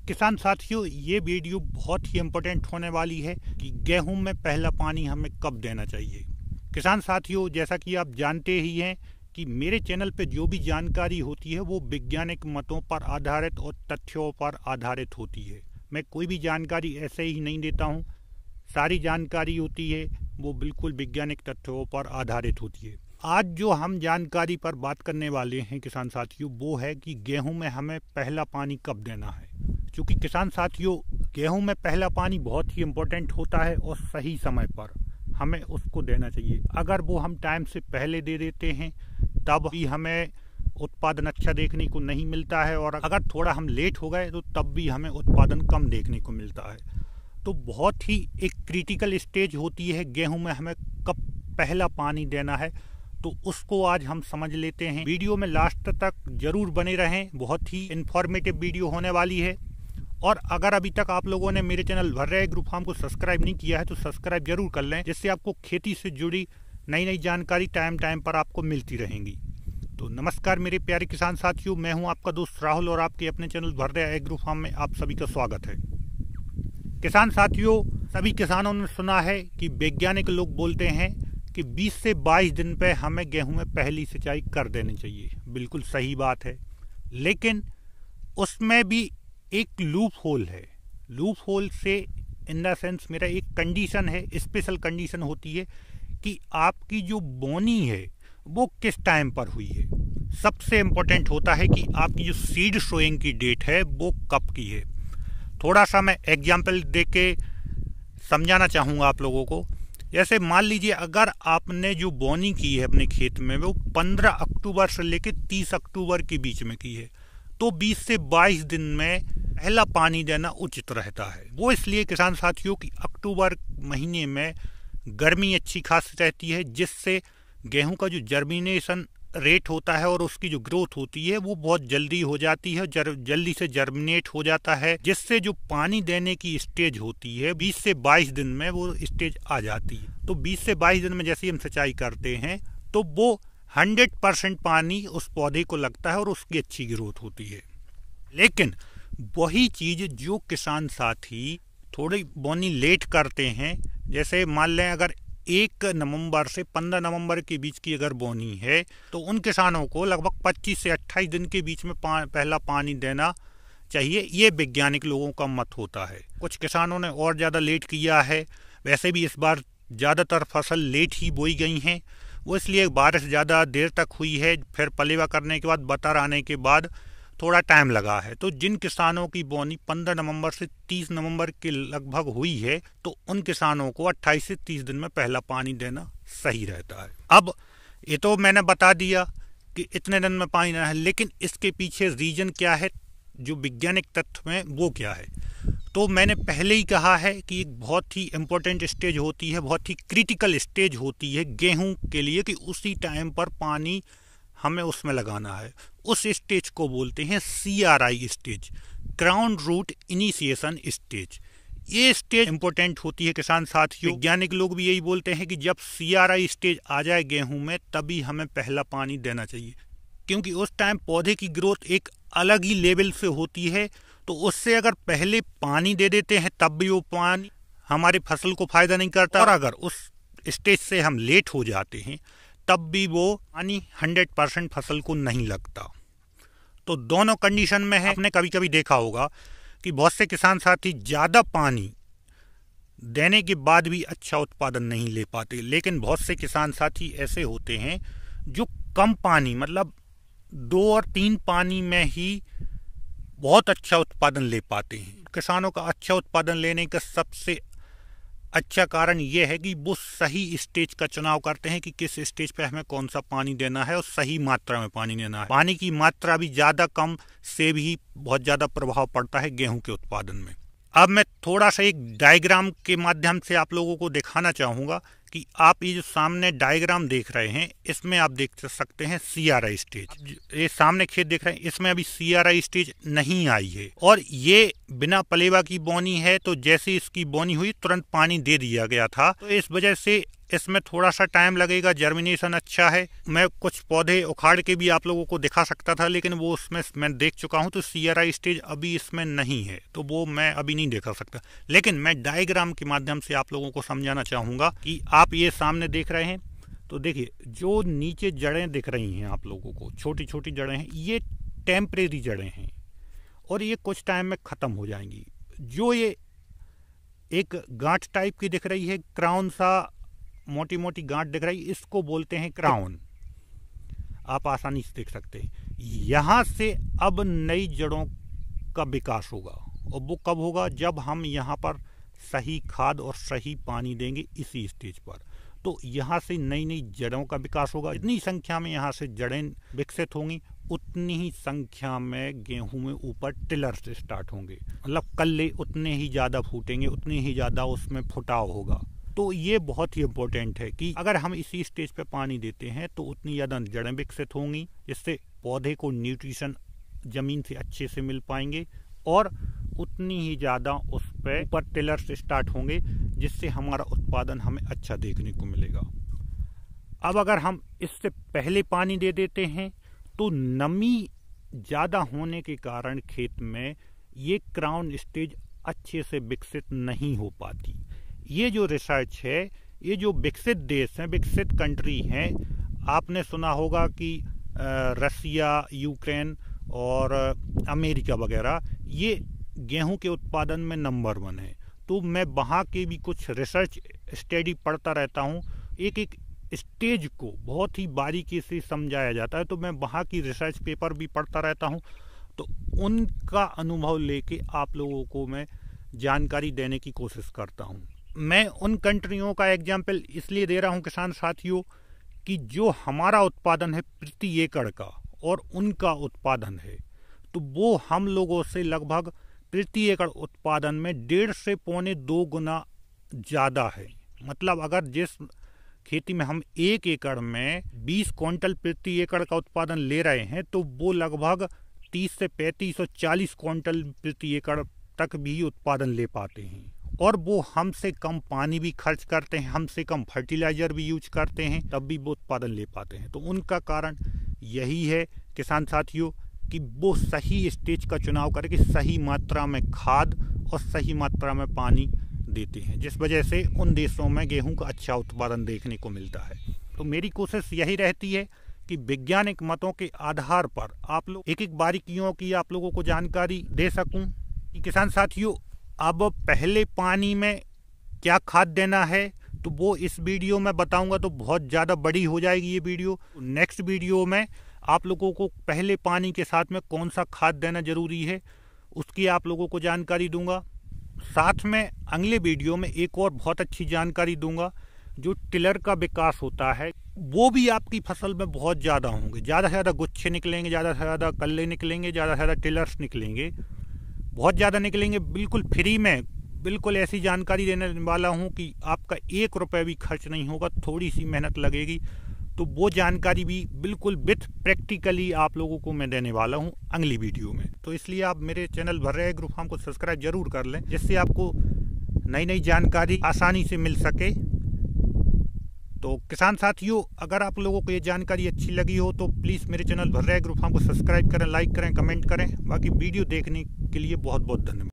किसान साथियों, ये वीडियो बहुत ही इम्पोर्टेंट होने वाली है कि गेहूं में पहला पानी हमें कब देना चाहिए। किसान साथियों, जैसा कि आप जानते ही हैं कि मेरे चैनल पे जो भी जानकारी होती है वो वैज्ञानिक मतों पर आधारित और तथ्यों पर आधारित होती है। मैं कोई भी जानकारी ऐसे ही नहीं देता हूँ। सारी जानकारी होती है वो बिल्कुल वैज्ञानिक तथ्यों पर आधारित होती है। आज जो हम जानकारी पर बात करने वाले हैं किसान साथियों, वो है कि गेहूं में हमें पहला पानी कब देना है। क्योंकि किसान साथियों, गेहूं में पहला पानी बहुत ही इम्पोर्टेंट होता है और सही समय पर हमें उसको देना चाहिए। अगर वो हम टाइम से पहले दे देते हैं तब भी हमें उत्पादन अच्छा देखने को नहीं मिलता है, और अगर थोड़ा हम लेट हो गए तो तब भी हमें उत्पादन कम देखने को मिलता है। तो बहुत ही एक क्रिटिकल स्टेज होती है गेहूं में हमें कब पहला पानी देना है, तो उसको आज हम समझ लेते हैं। वीडियो में लास्ट तक जरूर बने रहें, बहुत ही इंफॉर्मेटिव वीडियो होने वाली है। और अगर अभी तक आप लोगों ने मेरे चैनल भर्रा एग्रो फार्म को सब्सक्राइब नहीं किया है तो सब्सक्राइब जरूर कर लें, जिससे आपको खेती से जुड़ी नई नई जानकारी टाइम टाइम पर आपको मिलती रहेंगी। तो नमस्कार मेरे प्यारे किसान साथियों, मैं हूं आपका दोस्त राहुल और आपके अपने चैनल भर्रा एग्रो फार्म में आप सभी का स्वागत है। किसान साथियों, सभी किसानों ने सुना है कि वैज्ञानिक लोग बोलते हैं कि 20 से 22 दिन पे हमें गेहूं में पहली सिंचाई कर देनी चाहिए। बिल्कुल सही बात है, लेकिन उसमें भी एक लूप होल है। लूप होल से इन द सेंस मेरा एक कंडीशन है, स्पेशल कंडीशन होती है कि आपकी जो बोनी है वो किस टाइम पर हुई है। सबसे इम्पोर्टेंट होता है कि आपकी जो सीड सोइंग की डेट है वो कब की है। थोड़ा सा मैं एग्जाम्पल दे के समझाना चाहूँगा आप लोगों को। जैसे मान लीजिए अगर आपने जो बोनी की है अपने खेत में वो 15 अक्टूबर से लेकर 30 अक्टूबर के बीच में की है, तो 20 से 22 दिन में पहला पानी देना उचित रहता है। वो इसलिए किसान साथियों कि अक्टूबर महीने में गर्मी अच्छी खासी रहती है, जिससे गेहूं का जो जर्मिनेशन रेट होता है और उसकी जो ग्रोथ होती है वो बहुत जल्दी हो जाती है, जल्दी से जर्मिनेट हो जाता है, जिससे जो पानी देने की स्टेज होती है 20 से 22 दिन में वो स्टेज आ जाती है। तो 20 से 22 दिन में जैसे हम सिंचाई करते हैं तो वो 100% पानी उस पौधे को लगता है और उसकी अच्छी ग्रोथ होती है। लेकिन वही चीज जो किसान साथी थोड़ी बोनी लेट करते हैं, जैसे मान लें अगर 1 नवंबर से 15 नवंबर के बीच की अगर बोनी है तो उन किसानों को लगभग 25 से 28 दिन के बीच में पहला पानी देना चाहिए। ये वैज्ञानिक लोगों का मत होता है। कुछ किसानों ने और ज़्यादा लेट किया है। वैसे भी इस बार ज़्यादातर फसल लेट ही बोई गई हैं, वो इसलिए बारिश ज़्यादा देर तक हुई है। फिर पलेवा करने के बाद बतर आने के बाद थोड़ा टाइम लगा है। तो जिन किसानों की बोनी 15 नवंबर से 30 नवंबर के लगभग हुई है तो उन किसानों को 28 से 30 दिन में पहला पानी देना सही रहता है। अब ये तो मैंने बता दिया कि इतने दिन में पानी देना है, लेकिन इसके पीछे रीजन क्या है, जो वैज्ञानिक तथ्य में वो क्या है। तो मैंने पहले ही कहा है कि एक बहुत ही इम्पोर्टेंट स्टेज होती है, बहुत ही क्रिटिकल स्टेज होती है गेहूं के लिए, कि उसी टाइम पर पानी हमें उसमें लगाना है। उस स्टेज को बोलते हैं CRI stage, ground root initiation stage. ये स्टेज इंपॉर्टेंट होती है किसान साथियों। वैज्ञानिक लोग भी यही बोलते हैं कि जब CRI स्टेज आ जाए गेहूं में तभी हमें पहला पानी देना चाहिए, क्योंकि उस टाइम पौधे की ग्रोथ एक अलग ही लेवल से होती है। तो उससे अगर पहले पानी दे देते हैं तब भी वो पानी हमारे फसल को फायदा नहीं करता, और अगर उस स्टेज से हम लेट हो जाते हैं तब भी वो पानी 100% फसल को नहीं लगता। तो दोनों कंडीशन में है। आपने कभी कभी देखा होगा कि बहुत से किसान साथी ज़्यादा पानी देने के बाद भी अच्छा उत्पादन नहीं ले पाते, लेकिन बहुत से किसान साथी ऐसे होते हैं जो कम पानी, मतलब 2 और 3 पानी में ही बहुत अच्छा उत्पादन ले पाते हैं। किसानों का अच्छा उत्पादन लेने का सबसे अच्छा कारण यह है कि वो सही स्टेज का चुनाव करते हैं कि किस स्टेज पे हमें कौन सा पानी देना है और सही मात्रा में पानी देना है। पानी की मात्रा भी ज़्यादा कम से भी बहुत ज़्यादा प्रभाव पड़ता है गेहूं के उत्पादन में। अब मैं थोड़ा सा एक डायग्राम के माध्यम से आप लोगों को दिखाना चाहूँगा कि आप ये जो सामने डायग्राम देख रहे हैं इसमें आप देख सकते हैं CRI स्टेज। ये सामने खेत देख रहे हैं, इसमें अभी CRI स्टेज नहीं आई है और ये बिना पलेवा की बोनी है। तो जैसे इसकी बोनी हुई तुरंत पानी दे दिया गया था, तो इस वजह से इसमें थोड़ा सा टाइम लगेगा, जर्मिनेशन अच्छा है। मैं कुछ पौधे उखाड़ के भी आप लोगों को दिखा सकता था, लेकिन वो उसमें मैं देख चुका हूँ, तो CRI स्टेज अभी इसमें नहीं है, तो वो मैं अभी नहीं दिखा सकता। लेकिन मैं डायग्राम के माध्यम से आप लोगों को समझाना चाहूँगा कि आप ये सामने देख रहे हैं, तो देखिए जो नीचे जड़ें दिख रही हैं आप लोगों को, छोटी छोटी जड़ें हैं, ये टेम्परेरी जड़ें हैं और ये कुछ टाइम में ख़त्म हो जाएंगी। जो ये एक गांठ टाइप की दिख रही है, क्राउन सा मोटी मोटी गांठ दिख रही है, इसको बोलते हैं क्राउन। आप आसानी से देख सकते हैं। यहाँ से अब नई जड़ों का विकास होगा, और वो कब होगा? जब हम यहाँ पर सही खाद और सही पानी देंगे इसी स्टेज पर। तो यहाँ से नई नई जड़ों का विकास होगा। जितनी संख्या में यहाँ से जड़ें विकसित होंगी, उतनी ही संख्या में गेहूं में ऊपर टिलर से स्टार्ट होंगे, मतलब कल्ले उतने ही ज़्यादा फूटेंगे, उतनी ही ज़्यादा उसमें फुटाव होगा। तो ये बहुत ही इम्पोर्टेंट है कि अगर हम इसी स्टेज पे पानी देते हैं तो उतनी ज़्यादा जड़ें विकसित होंगी, जिससे पौधे को न्यूट्रिशन ज़मीन से अच्छे से मिल पाएंगे, और उतनी ही ज़्यादा उस पर ऊपर टिलर से स्टार्ट होंगे, जिससे हमारा उत्पादन हमें अच्छा देखने को मिलेगा। अब अगर हम इससे पहले पानी दे देते हैं तो नमी ज़्यादा होने के कारण खेत में ये क्राउन स्टेज अच्छे से विकसित नहीं हो पाती। ये जो रिसर्च है, ये जो विकसित देश हैं, विकसित कंट्री हैं, आपने सुना होगा कि रसिया, यूक्रेन और अमेरिका वगैरह, ये गेहूं के उत्पादन में नंबर 1 है। तो मैं वहाँ के भी कुछ रिसर्च स्टडी पढ़ता रहता हूँ। एक एक स्टेज को बहुत ही बारीकी से समझाया जाता है, तो मैं वहाँ की रिसर्च पेपर भी पढ़ता रहता हूँ। तो उनका अनुभव लेके आप लोगों को मैं जानकारी देने की कोशिश करता हूँ। मैं उन कंट्रियों का एग्जाम्पल इसलिए दे रहा हूँ किसान साथियों, कि जो हमारा उत्पादन है प्रति एकड़ का और उनका उत्पादन है, तो वो हम लोगों से लगभग प्रति एकड़ उत्पादन में 1.5 से 1.25 गुना ज़्यादा है। मतलब अगर जिस खेती में हम 1 एकड़ में 20 क्विंटल प्रति एकड़ का उत्पादन ले रहे हैं, तो वो लगभग 30 से 35 और 40 क्विंटल प्रति एकड़ तक भी उत्पादन ले पाते हैं। और वो हमसे कम पानी भी खर्च करते हैं, हमसे कम फर्टिलाइजर भी यूज करते हैं, तब भी वो उत्पादन ले पाते हैं। तो उनका कारण यही है किसान साथियों, कि वो सही स्टेज का चुनाव करके सही मात्रा में खाद और सही मात्रा में पानी देते हैं, जिस वजह से उन देशों में गेहूं का अच्छा उत्पादन देखने को मिलता है। तो मेरी कोशिश यही रहती है कि वैज्ञानिक मतों के आधार पर आप लोग एक एक बारीकियों की आप लोगों को जानकारी दे सकूं। कि किसान साथियों, अब पहले पानी में क्या खाद देना है, तो वो इस वीडियो में बताऊंगा, तो बहुत ज़्यादा बड़ी हो जाएगी ये वीडियो। नेक्स्ट वीडियो में आप लोगों को पहले पानी के साथ में कौन सा खाद देना जरूरी है, उसकी आप लोगों को जानकारी दूंगा। साथ में अगले वीडियो में एक और बहुत अच्छी जानकारी दूंगा, जो टिलर का विकास होता है, वो भी आपकी फसल में बहुत ज़्यादा होंगे। ज़्यादा से ज़्यादा गुच्छे निकलेंगे, ज़्यादा से ज़्यादा कल्ले निकलेंगे, ज़्यादा से ज़्यादा टिलर्स निकलेंगे, बहुत ज़्यादा निकलेंगे। बिल्कुल फ्री में, बिल्कुल ऐसी जानकारी देने वाला हूँ कि आपका 1 रुपये भी खर्च नहीं होगा, थोड़ी सी मेहनत लगेगी। तो वो जानकारी भी बिल्कुल विथ प्रैक्टिकली आप लोगों को मैं देने वाला हूँ अगली वीडियो में। तो इसलिए आप मेरे चैनल भर्रा एग्रो फार्म को सब्सक्राइब जरूर कर लें, जिससे आपको नई नई जानकारी आसानी से मिल सके। तो किसान साथियों, अगर आप लोगों को ये जानकारी अच्छी लगी हो तो प्लीज़ मेरे चैनल भर्रा एग्रो फार्म को सब्सक्राइब करें, लाइक करें, कमेंट करें। बाकी वीडियो देखने के लिए बहुत बहुत धन्यवाद।